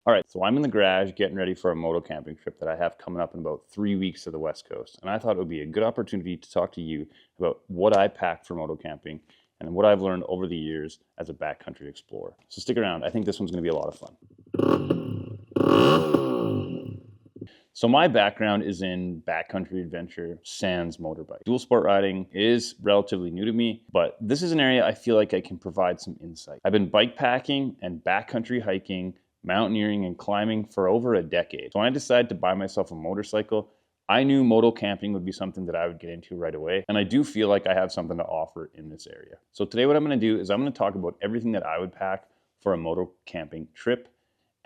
All right, so I'm in the garage getting ready for a moto camping trip that I have coming up in about 3 weeks to the West Coast. And I thought it would be a good opportunity to talk to you about what I pack for moto camping and what I've learned over the years as a backcountry explorer. So stick around. I think this one's going to be a lot of fun. So my background is in backcountry adventure, sans motorbike. Dual sport riding is relatively new to me, but this is an area I feel like I can provide some insight. I've been bike packing and backcountry hiking, mountaineering and climbing for over a decade. So when I decided to buy myself a motorcycle, I knew moto camping would be something that I would get into right away. And I do feel like I have something to offer in this area. So today what I'm going to do is I'm going to talk about everything that I would pack for a moto camping trip.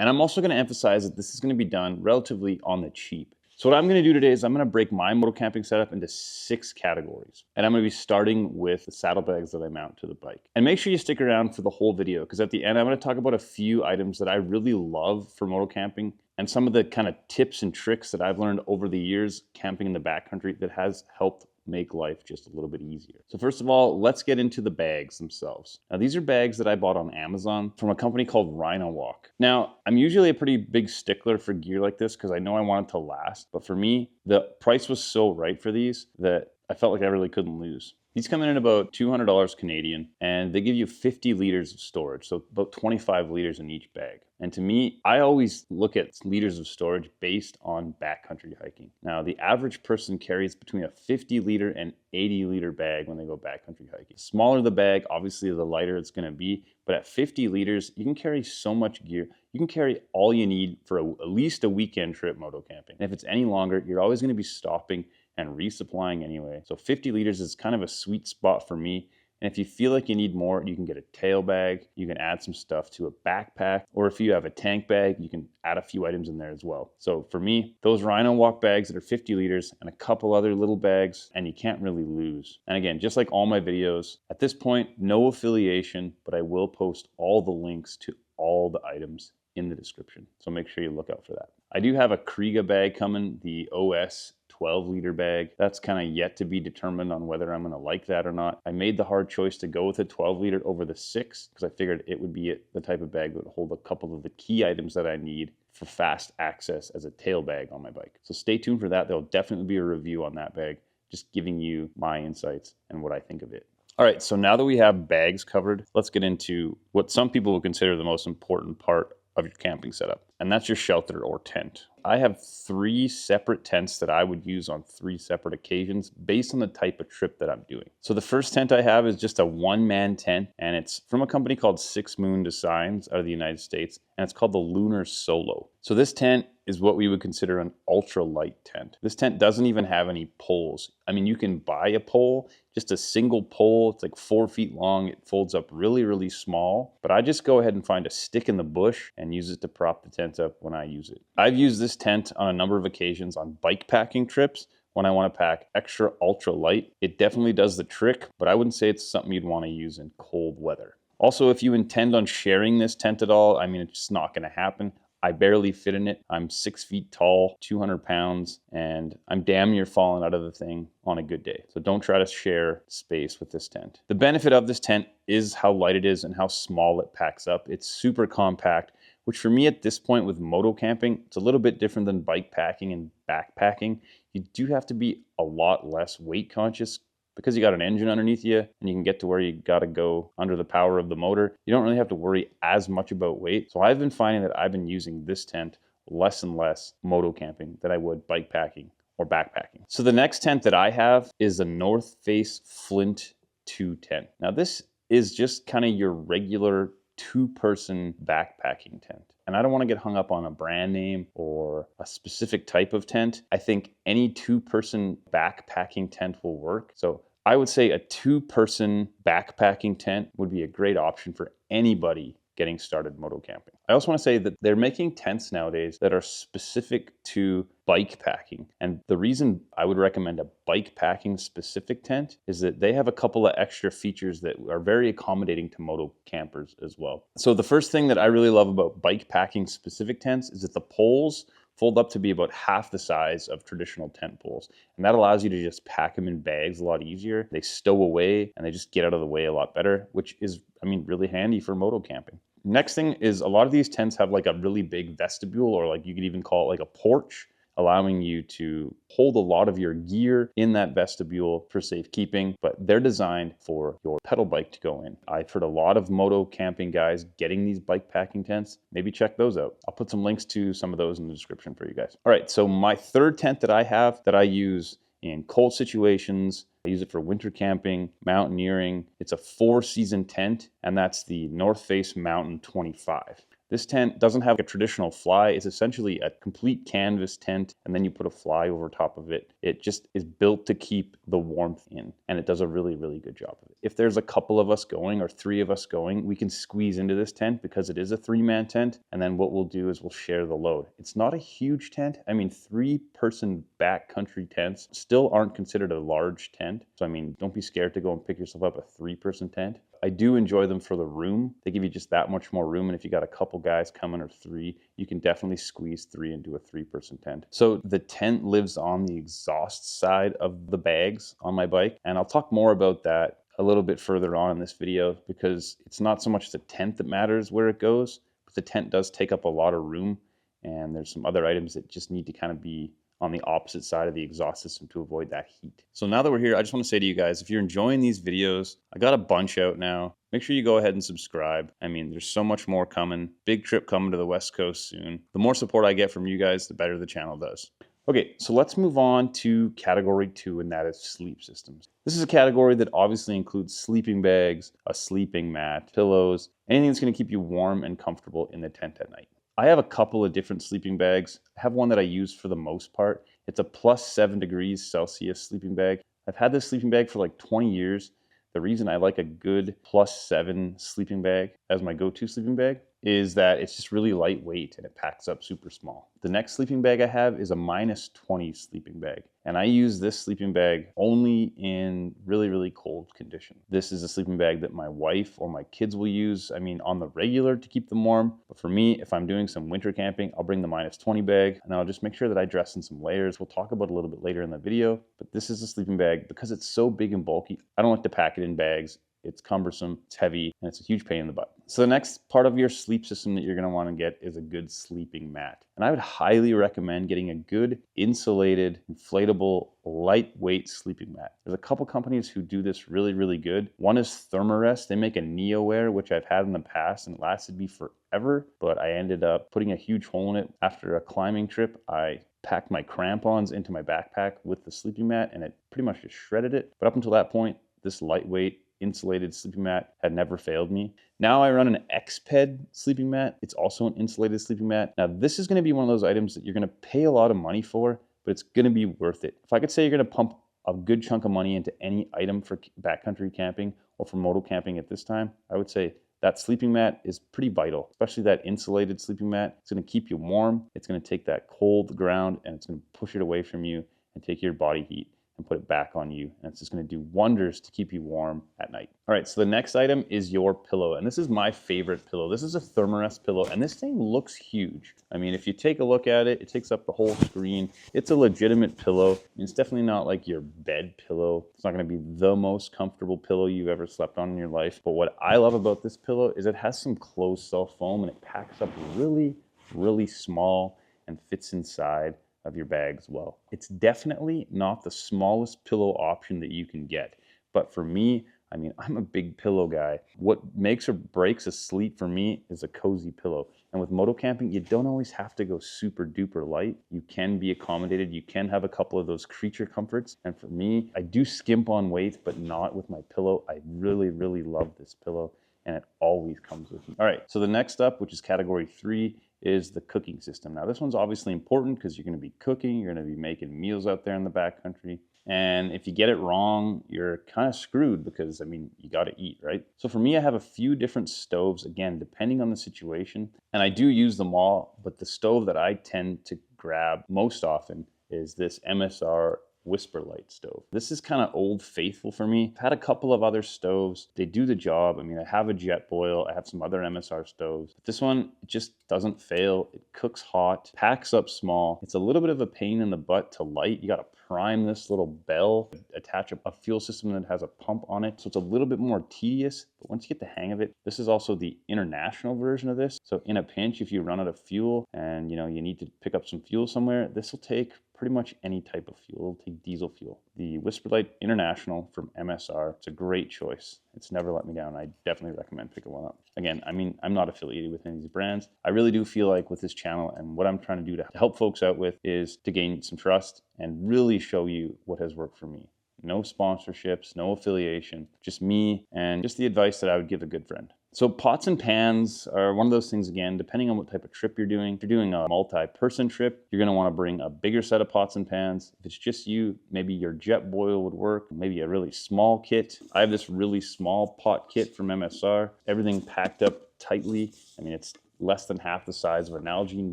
And I'm also going to emphasize that this is going to be done relatively on the cheap. So what I'm going to do today is I'm going to break my moto camping setup into 6 categories. And I'm going to be starting with the saddlebags that I mount to the bike. And make sure you stick around for the whole video, because at the end I'm going to talk about a few items that I really love for moto camping and some of the kind of tips and tricks that I've learned over the years camping in the backcountry that has helped make life just a little bit easier. So first of all, let's get into the bags themselves. Now these are bags that I bought on Amazon from a company called Rhino Walk. Now I'm usually a pretty big stickler for gear like this because I know I want it to last, but for me, the price was so right for these that I felt like I really couldn't lose. These come in at about $200 Canadian, and they give you 50 liters of storage, so about 25 liters in each bag. And to me, I always look at liters of storage based on backcountry hiking. Now, the average person carries between a 50 liter and 80 liter bag when they go backcountry hiking. The smaller the bag, obviously the lighter it's going to be, but at 50 liters, you can carry so much gear. You can carry all you need for at least a weekend trip moto camping. And if it's any longer, you're always going to be stopping and resupplying anyway. So 50 liters is kind of a sweet spot for me. And if you feel like you need more, you can get a tail bag, you can add some stuff to a backpack, or if you have a tank bag, you can add a few items in there as well. So for me, those Rhino Walk bags that are 50 liters and a couple other little bags, and you can't really lose. And again, just like all my videos, at this point, no affiliation, but I will post all the links to all the items in the description. So make sure you look out for that. I do have a Kriega bag coming, the OS 12-liter bag. That's kind of yet to be determined on whether I'm going to like that or not. I made the hard choice to go with a 12-liter over the 6 because I figured it would be the type of bag that would hold a couple of the key items that I need for fast access as a tail bag on my bike. So stay tuned for that. There'll definitely be a review on that bag, just giving you my insights and what I think of it. All right, so now that we have bags covered, let's get into what some people would consider the most important part of your camping setup, and that's your shelter or tent. I have 3 separate tents that I would use on 3 separate occasions based on the type of trip that I'm doing. So the first tent I have is just a one-man tent, and it's from a company called Six Moon Designs out of the United States, and it's called the Lunar Solo. So this tent is what we would consider an ultralight tent. This tent doesn't even have any poles. I mean, you can buy a pole, just a single pole. It's like 4 feet long. It folds up really, really small. But I just go ahead and find a stick in the bush and use it to prop the tent up when I use it. I've used this tent on a number of occasions on bike packing trips when I want to pack extra ultra light. It definitely does the trick, but I wouldn't say it's something you'd want to use in cold weather. Also, if you intend on sharing this tent at all, I mean, it's just not going to happen. I barely fit in it. I'm 6 feet tall, 200 pounds, and I'm damn near falling out of the thing on a good day. So don't try to share space with this tent. The benefit of this tent is how light it is and how small it packs up. It's super compact, which for me at this point with moto camping, it's a little bit different than bike packing and backpacking. You do have to be a lot less weight conscious because you got an engine underneath you and you can get to where you got to go under the power of the motor. You don't really have to worry as much about weight. So I've been finding that I've been using this tent less and less moto camping than I would bike packing or backpacking. So the next tent that I have is a North Face Flint 2 tent. Now this is just kind of your regular 2-person backpacking tent. And I don't want to get hung up on a brand name or a specific type of tent. I think any 2-person backpacking tent will work. So I would say a 2-person backpacking tent would be a great option for anybody getting started moto camping. I also want to say that they're making tents nowadays that are specific to bike packing. And the reason I would recommend a bike packing specific tent is that they have a couple of extra features that are very accommodating to moto campers as well. So the first thing that I really love about bike packing specific tents is that the poles fold up to be about half the size of traditional tent poles. And that allows you to just pack them in bags a lot easier. They stow away and they just get out of the way a lot better, which is, I mean, really handy for moto camping. Next thing is a lot of these tents have like a really big vestibule, or like you could even call it like a porch, allowing you to hold a lot of your gear in that vestibule for safekeeping, but they're designed for your pedal bike to go in. I've heard a lot of moto camping guys getting these bike packing tents. Maybe check those out. I'll put some links to some of those in the description for you guys. All right, so my third tent that I have that I use in cold situations, I use it for winter camping, mountaineering. It's a 4-season tent, and that's the North Face Mountain 25. This tent doesn't have a traditional fly. It's essentially a complete canvas tent, and then you put a fly over top of it. It just is built to keep the warmth in, and it does a really, really good job of it. If there's a couple of us going or 3 of us going, we can squeeze into this tent because it is a 3-man tent, and then what we'll do is we'll share the load. It's not a huge tent. I mean, 3-person backcountry tents still aren't considered a large tent. So, I mean, don't be scared to go and pick yourself up a 3-person tent. I do enjoy them for the room. They give you just that much more room. And if you got a couple guys coming or 3, you can definitely squeeze 3 into a 3-person tent. So the tent lives on the exhaust side of the bags on my bike. And I'll talk more about that a little bit further on in this video, because it's not so much the tent that matters where it goes, but the tent does take up a lot of room. And there's some other items that just need to kind of be on the opposite side of the exhaust system to avoid that heat. So now that we're here, I just want to say to you guys, if you're enjoying these videos, I got a bunch out now. Make sure you go ahead and subscribe. I mean, there's so much more coming. Big trip coming to the West Coast soon. The more support I get from you guys, the better the channel does. Okay, so let's move on to category 2, and that is sleep systems. This is a category that obviously includes sleeping bags, a sleeping mat, pillows, anything that's going to keep you warm and comfortable in the tent at night. I have a couple of different sleeping bags. I have one that I use for the most part. It's a +7 degrees Celsius sleeping bag. I've had this sleeping bag for like 20 years. The reason I like a good +7 sleeping bag as my go-to sleeping bag is that it's just really lightweight and it packs up super small. The next sleeping bag I have is a -20 sleeping bag. And I use this sleeping bag only in really, really cold conditions. This is a sleeping bag that my wife or my kids will use, I mean, on the regular to keep them warm. But for me, if I'm doing some winter camping, I'll bring the -20 bag, and I'll just make sure that I dress in some layers. We'll talk about it a little bit later in the video. But this is a sleeping bag because it's so big and bulky. I don't like to pack it in bags. It's cumbersome, it's heavy, and it's a huge pain in the butt. So the next part of your sleep system that you're gonna wanna get is a good sleeping mat. And I would highly recommend getting a good insulated, inflatable, lightweight sleeping mat. There's a couple companies who do this really, really good. One is Thermarest. They make a NeoWear, which I've had in the past, and it lasted me forever, but I ended up putting a huge hole in it. After a climbing trip, I packed my crampons into my backpack with the sleeping mat, and it pretty much just shredded it. But up until that point, this lightweight, insulated sleeping mat had never failed me. Now I run an Xped sleeping mat. It's also an insulated sleeping mat. Now this is going to be one of those items that you're going to pay a lot of money for, but it's going to be worth it. If I could say you're going to pump a good chunk of money into any item for backcountry camping or for moto camping at this time, I would say that sleeping mat is pretty vital, especially that insulated sleeping mat. It's going to keep you warm. It's going to take that cold ground and it's going to push it away from you and take your body heat and put it back on you. And it's just gonna do wonders to keep you warm at night. All right, so the next item is your pillow. And this is my favorite pillow. This is a Thermarest pillow, and this thing looks huge. I mean, if you take a look at it, it takes up the whole screen. It's a legitimate pillow. It's definitely not like your bed pillow. It's not gonna be the most comfortable pillow you've ever slept on in your life. But what I love about this pillow is it has some closed cell foam, and it packs up really, really small and fits inside of your bag as well. It's definitely not the smallest pillow option that you can get. But for me, I mean, I'm a big pillow guy. What makes or breaks a sleep for me is a cozy pillow. And with moto camping, you don't always have to go super duper light. You can be accommodated. You can have a couple of those creature comforts. And for me, I do skimp on weight, but not with my pillow. I really, really love this pillow, and it always comes with me. All right, so the next up, which is category 3, is the cooking system. Now this one's obviously important because you're gonna be cooking, you're gonna be making meals out there in the backcountry. And if you get it wrong, you're kind of screwed because, I mean, you gotta eat, right? So for me, I have a few different stoves, again, depending on the situation. And I do use them all, but the stove that I tend to grab most often is this MSR Whisper Light stove. This is kind of old faithful for me. I've had a couple of other stoves. They do the job. I mean, I have a Jetboil. I have some other MSR stoves. But this one, it just doesn't fail. It cooks hot, packs up small. It's a little bit of a pain in the butt to light. You got to prime this little bell, attach a fuel system that has a pump on it. So it's a little bit more tedious, but once you get the hang of it, this is also the international version of this. So in a pinch, if you run out of fuel and you need to pick up some fuel somewhere, this will take pretty much any type of fuel. It'll take diesel fuel. The Whisper Light International from MSR, it's a great choice. It's never let me down. I definitely recommend picking one up. Again, I mean, I'm not affiliated with any of these brands. I really do feel like with this channel and what I'm trying to do to help folks out with is to gain some trust and really show you what has worked for me. No sponsorships, no affiliation, just me and just the advice that I would give a good friend. So pots and pans are one of those things, again, depending on what type of trip you're doing. If you're doing a multi-person trip, you're gonna wanna bring a bigger set of pots and pans. If it's just you, maybe your Jetboil would work, maybe a really small kit. I have this really small pot kit from MSR. Everything packed up tightly. I mean, it's less than half the size of an Nalgene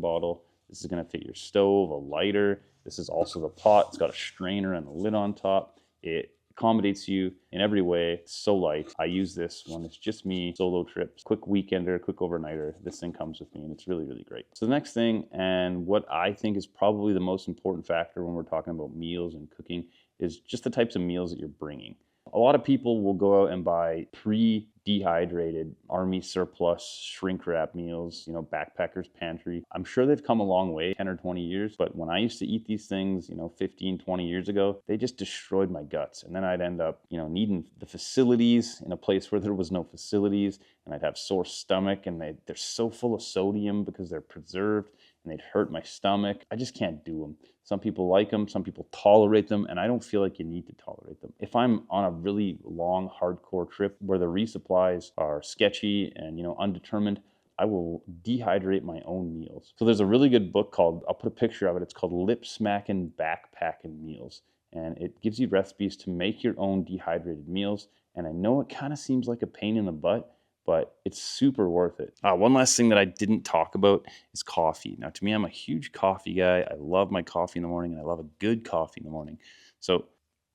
bottle. This is gonna fit your stove, a lighter. This is also the pot. It's got a strainer and a lid on top. It accommodates you in every way. It's so light. I use this when it's just me, solo trips, quick weekender, quick overnighter. This thing comes with me and it's really, really great. So the next thing, and what I think is probably the most important factor when we're talking about meals and cooking, is just the types of meals that you're bringing. A lot of people will go out and buy pre-dehydrated army surplus shrink wrap meals, backpackers pantry. I'm sure they've come a long way, 10 or 20 years, but when I used to eat these things, 15, 20 years ago, they just destroyed my guts. And then I'd end up, needing the facilities in a place where there was no facilities, and I'd have sore stomach, and they're so full of sodium because they're preserved, and they'd hurt my stomach. I just can't do them. Some people like them, some people tolerate them, and I don't feel like you need to tolerate them. If I'm on a really long, hardcore trip where the resupplies are sketchy and undetermined, I will dehydrate my own meals. So there's a really good book called, I'll put a picture of it, it's called Lip Smackin' Backpackin' Meals. And it gives you recipes to make your own dehydrated meals. And I know it kind of seems like a pain in the butt, but it's super worth it. One last thing that I didn't talk about is coffee. Now, to me, I'm a huge coffee guy. I love my coffee in the morning, and I love a good coffee in the morning. So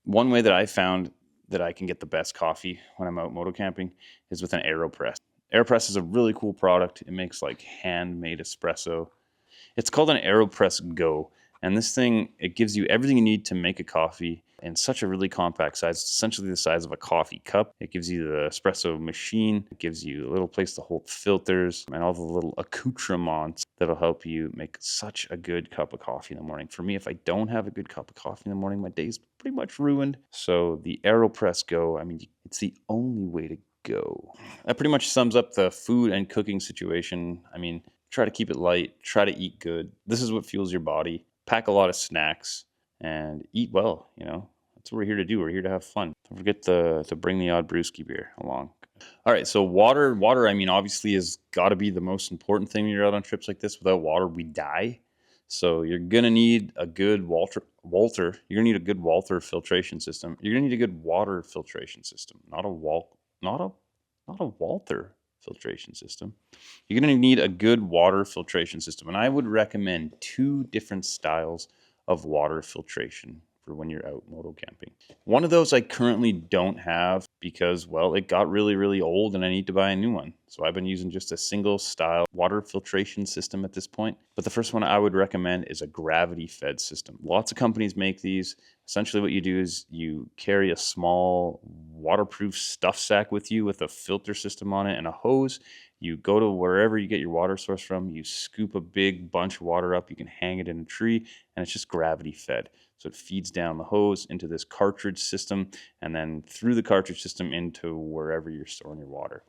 one way that I found that I can get the best coffee when I'm out moto camping is with an AeroPress. AeroPress is a really cool product. It makes like handmade espresso. It's called an AeroPress Go. And this thing, it gives you everything you need to make a coffee in such a really compact size. It's essentially the size of a coffee cup. It gives you the espresso machine. It gives you a little place to hold filters and all the little accoutrements that'll help you make such a good cup of coffee in the morning. For me, if I don't have a good cup of coffee in the morning, my day's pretty much ruined. So the AeroPress Go, I mean, it's the only way to go. That pretty much sums up the food and cooking situation. I mean, try to keep it light, try to eat good. This is what fuels your body. Pack a lot of snacks and eat well, That's what we're here to do. We're here to have fun. Don't forget to bring the odd brewski beer along. All right, so water, I mean, obviously has got to be the most important thing when you're out on trips like this. Without water, we die. So you're going to need a good Walter. You're going to need a good Walter filtration system. You're going to need a good water filtration system, not a Walter filtration system. You're going to need a good water filtration system. And I would recommend 2 different styles of water filtration for when you're out moto camping. One of those I currently don't have because, well, it got really, really old and I need to buy a new one. So I've been using just a single style water filtration system at this point. But the first one I would recommend is a gravity fed system. Lots of companies make these. Essentially what you do is you carry a small waterproof stuff sack with you with a filter system on it and a hose. You go to wherever you get your water source from, you scoop a big bunch of water up, you can hang it in a tree, and it's just gravity fed. So it feeds down the hose into this cartridge system and then through the cartridge system into wherever you're storing your water.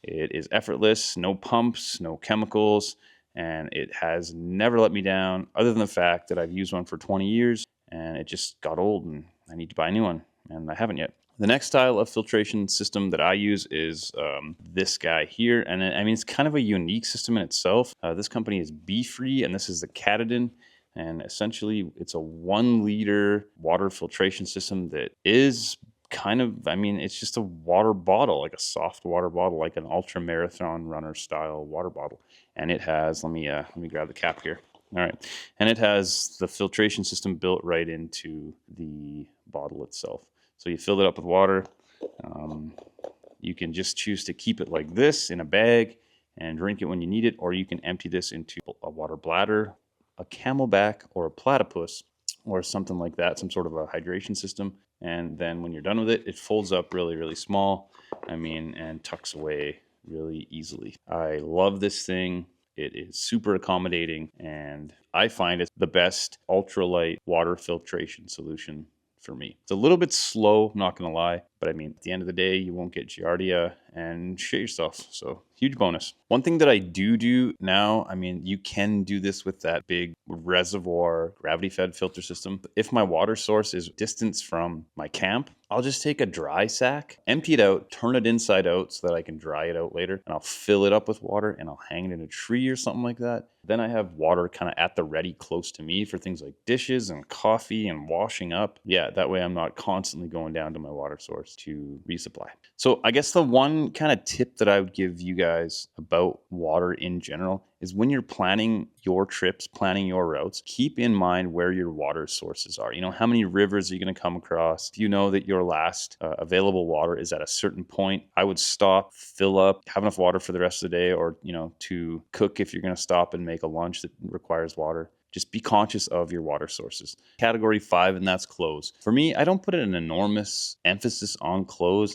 It is effortless, no pumps, no chemicals, and it has never let me down other than the fact that I've used one for 20 years and it just got old and I need to buy a new one and I haven't yet. The next style of filtration system that I use is this guy here. And I mean, it's kind of a unique system in itself. This company is Be-Free and this is the Katadyn. And essentially it's a 1 liter water filtration system that is kind of, I mean, it's just a water bottle, like a soft water bottle, like an ultra marathon runner style water bottle. And it has, let me grab the cap here. All right. And it has the filtration system built right into the bottle itself. So you fill it up with water. You can just choose to keep it like this in a bag and drink it when you need it, or you can empty this into a water bladder, a camelback, or a platypus, or something like that, some sort of a hydration system. And then when you're done with it, it folds up really, really small, and tucks away really easily. I love this thing. It is super accommodating, and I find it the best ultralight water filtration solution for me. It's a little bit slow, not gonna lie, but at the end of the day, you won't get giardia and shit yourself. So huge bonus. One thing that I do now, you can do this with that big reservoir gravity fed filter system. If my water source is distance from my camp, I'll just take a dry sack, empty it out, turn it inside out so that I can dry it out later, and I'll fill it up with water and I'll hang it in a tree or something like that. Then I have water kind of at the ready close to me for things like dishes and coffee and washing up. Yeah, that way I'm not constantly going down to my water source to resupply. So I guess the one kind of tip that I would give you guys about water in general is when you're planning your trips, planning your routes, keep in mind where your water sources are. How many rivers are you going to come across? If you know that your last available water is at a certain point, I would stop, fill up, have enough water for the rest of the day, or, to cook if you're going to stop and make a lunch that requires water. Just be conscious of your water sources. Category 5, and that's clothes. For me, I don't put an enormous emphasis on clothes.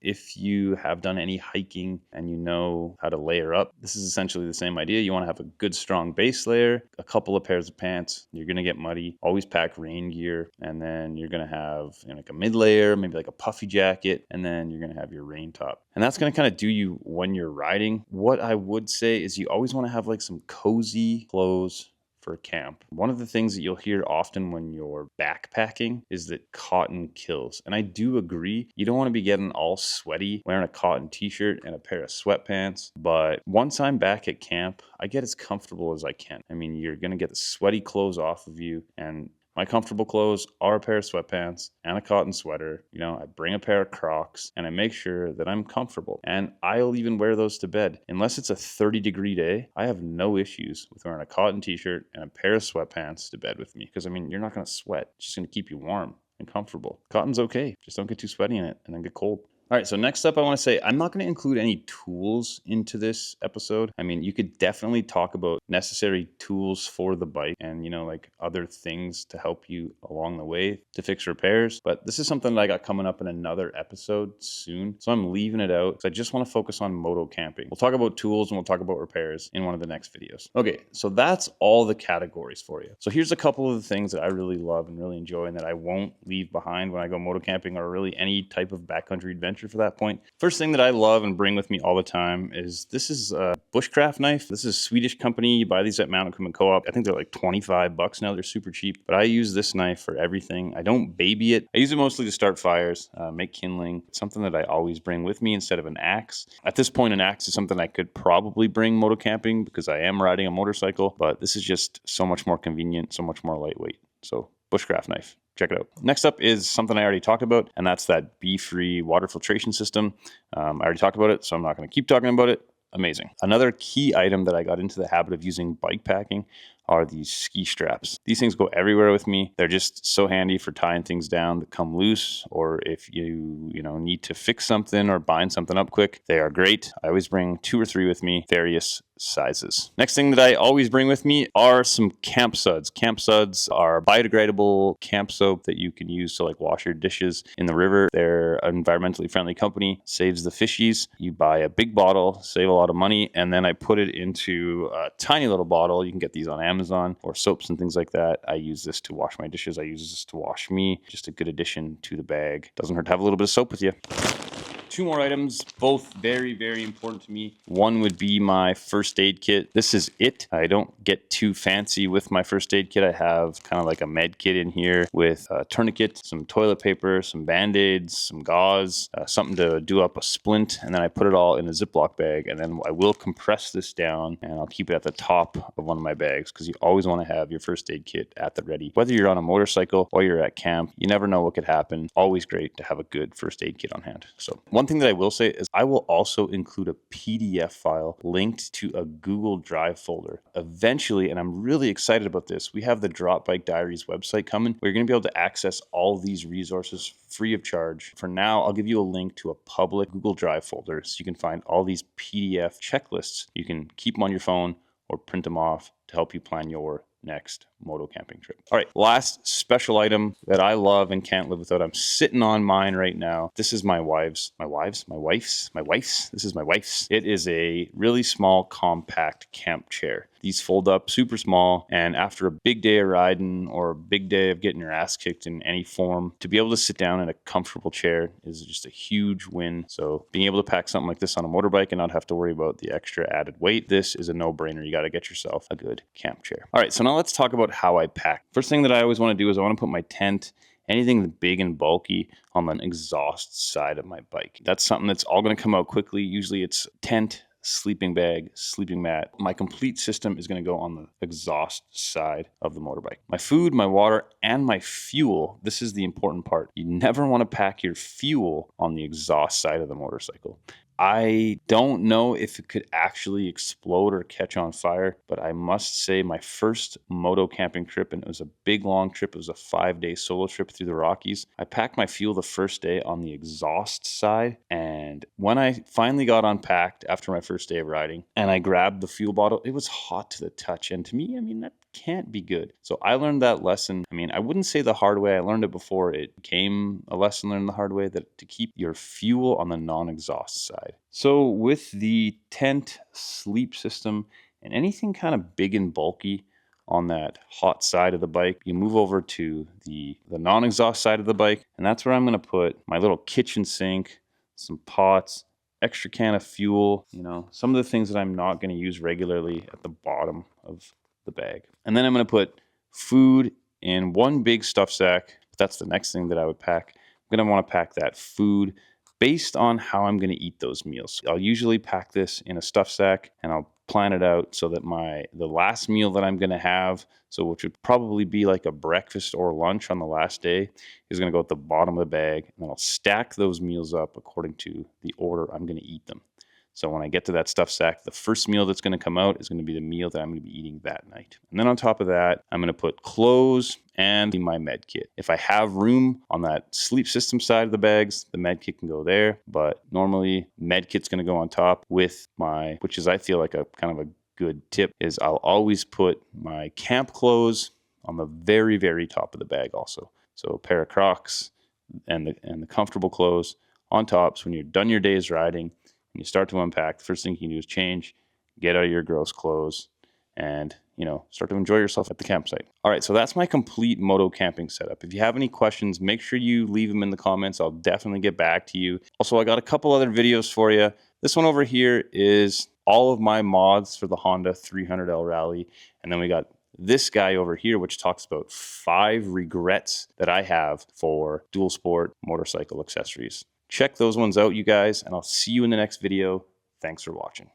If you have done any hiking and you know how to layer up, this is essentially the same idea. You want to have a good, strong base layer, a couple of pairs of pants. You're going to get muddy. Always pack rain gear. And then you're going to have like a mid layer, maybe like a puffy jacket. And then you're going to have your rain top. And that's going to kind of do you when you're riding. What I would say is you always want to have like some cozy clothes for camp. One of the things that you'll hear often when you're backpacking is that cotton kills. And I do agree. You don't want to be getting all sweaty wearing a cotton t-shirt and a pair of sweatpants. But once I'm back at camp, I get as comfortable as I can. You're going to get the sweaty clothes off of you, and my comfortable clothes are a pair of sweatpants and a cotton sweater. I bring a pair of Crocs and I make sure that I'm comfortable. And I'll even wear those to bed. Unless it's a 30-degree day, I have no issues with wearing a cotton t-shirt and a pair of sweatpants to bed with me. Because, you're not going to sweat. It's just going to keep you warm and comfortable. Cotton's okay. Just don't get too sweaty in it and then get cold. All right, so next up, I want to say I'm not going to include any tools into this episode. You could definitely talk about necessary tools for the bike and, like other things to help you along the way to fix repairs. But this is something that I got coming up in another episode soon. So I'm leaving it out because I just want to focus on moto-camping. We'll talk about tools and we'll talk about repairs in one of the next videos. Okay, so that's all the categories for you. So here's a couple of the things that I really love and really enjoy and that I won't leave behind when I go moto-camping or really any type of backcountry adventure for that point. First thing that I love and bring with me all the time is this is a bushcraft knife. This is a Swedish company. You buy these at Mountain Equipment Co-op. I think they're like $25 now. They're super cheap, but I use this knife for everything. I don't baby it. I use it mostly to start fires, make kindling. It's something that I always bring with me instead of an axe. At this point, an axe is something I could probably bring moto camping because I am riding a motorcycle, but this is just so much more convenient, so much more lightweight. So bushcraft knife. Check it out. Next up is something I already talked about, and that's that Be-Free water filtration system. I already talked about it, so I'm not going to keep talking about it. Amazing. Another key item that I got into the habit of using bike packing are these ski straps. These things go everywhere with me. They're just so handy for tying things down that come loose, or if you need to fix something or bind something up quick. They are great. I always bring 2 or 3 with me, various sizes. Next thing that I always bring with me are some camp suds. Camp suds are biodegradable camp soap that you can use to wash your dishes in the river. They're an environmentally friendly company, saves the fishies. You buy a big bottle, save a lot of money, and then I put it into a tiny little bottle. You can get these on Amazon, or soaps and things like that. I use this to wash my dishes. I use this to wash me. Just a good addition to the bag. Doesn't hurt to have a little bit of soap with you. 2 more items, both very, very important to me. One would be my first aid kit. This is it. I don't get too fancy with my first aid kit. I have kind of like a med kit in here with a tourniquet, some toilet paper, some Band-Aids, some gauze, something to do up a splint, and then I put it all in a Ziploc bag, and then I will compress this down, and I'll keep it at the top of one of my bags, because you always want to have your first aid kit at the ready. Whether you're on a motorcycle or you're at camp, you never know what could happen. Always great to have a good first aid kit on hand. So one One thing that I will say is I will also include a PDF file linked to a Google Drive folder. Eventually, and I'm really excited about this, we have the Drop Bike Diaries website coming. We're going to be able to access all these resources free of charge. For now, I'll give you a link to a public Google Drive folder so you can find all these PDF checklists. You can keep them on your phone or print them off to help you plan your next moto camping trip. All right, last special item that I love and can't live without. I'm sitting on mine right now. This is my wife's. This is my wife's. It is a really small, compact camp chair. These fold up super small, and after a big day of riding or a big day of getting your ass kicked in any form, to be able to sit down in a comfortable chair is just a huge win. So being able to pack something like this on a motorbike and not have to worry about the extra added weight, this is a no-brainer. You got to get yourself a good camp chair. All right, so now let's talk about how I pack. First thing that I always want to do is I want to put my tent, anything big and bulky, on the exhaust side of my bike. That's something that's all going to come out quickly. Usually it's tent, sleeping bag, sleeping mat. My complete system is going to go on the exhaust side of the motorbike. My food, my water, and my fuel. This is the important part. You never want to pack your fuel on the exhaust side of the motorcycle. I don't know if it could actually explode or catch on fire, but I must say my first moto camping trip, and it was a big long trip, it was a 5-day solo trip through the Rockies. I packed my fuel the first day on the exhaust side, and when I finally got unpacked after my first day of riding and I grabbed the fuel bottle, it was hot to the touch. And to me, I mean, that can't be good. So I learned that lesson. I mean, I wouldn't say the hard way. I learned it before it became a lesson learned the hard way, that to keep your fuel on the non-exhaust side. So with the tent, sleep system, and anything kind of big and bulky on that hot side of the bike, you move over to the non-exhaust side of the bike, and that's where I'm going to put my little kitchen sink, some pots, extra can of fuel, some of the things that I'm not going to use regularly at the bottom of the bag. And then I'm going to put food in one big stuff sack. That's the next thing that I would pack. I'm going to want to pack that food based on how I'm going to eat those meals. I'll usually pack this in a stuff sack, and I'll plan it out so that the last meal that I'm going to have, so which would probably be like a breakfast or lunch on the last day, is going to go at the bottom of the bag, and then I'll stack those meals up according to the order I'm going to eat them. So when I get to that stuff sack, the first meal that's going to come out is going to be the meal that I'm going to be eating that night. And then on top of that, I'm going to put clothes and my med kit. If I have room on that sleep system side of the bags, the med kit can go there. But normally med kit's going to go on top with which is I feel like a kind of a good tip, is I'll always put my camp clothes on the very, very top of the bag also. So a pair of Crocs and the comfortable clothes on top. So when you're done your day's riding, and you start to unpack, the first thing you can do is change, get out of your gross clothes, and start to enjoy yourself at the campsite. All right, so that's my complete moto camping setup. If you have any questions, make sure you leave them in the comments. I'll definitely get back to you. Also, I got a couple other videos for you. This one over here is all of my mods for the Honda 300L Rally, and then we got this guy over here, which talks about 5 regrets that I have for dual sport motorcycle accessories. Check those ones out, you guys, and I'll see you in the next video. Thanks for watching.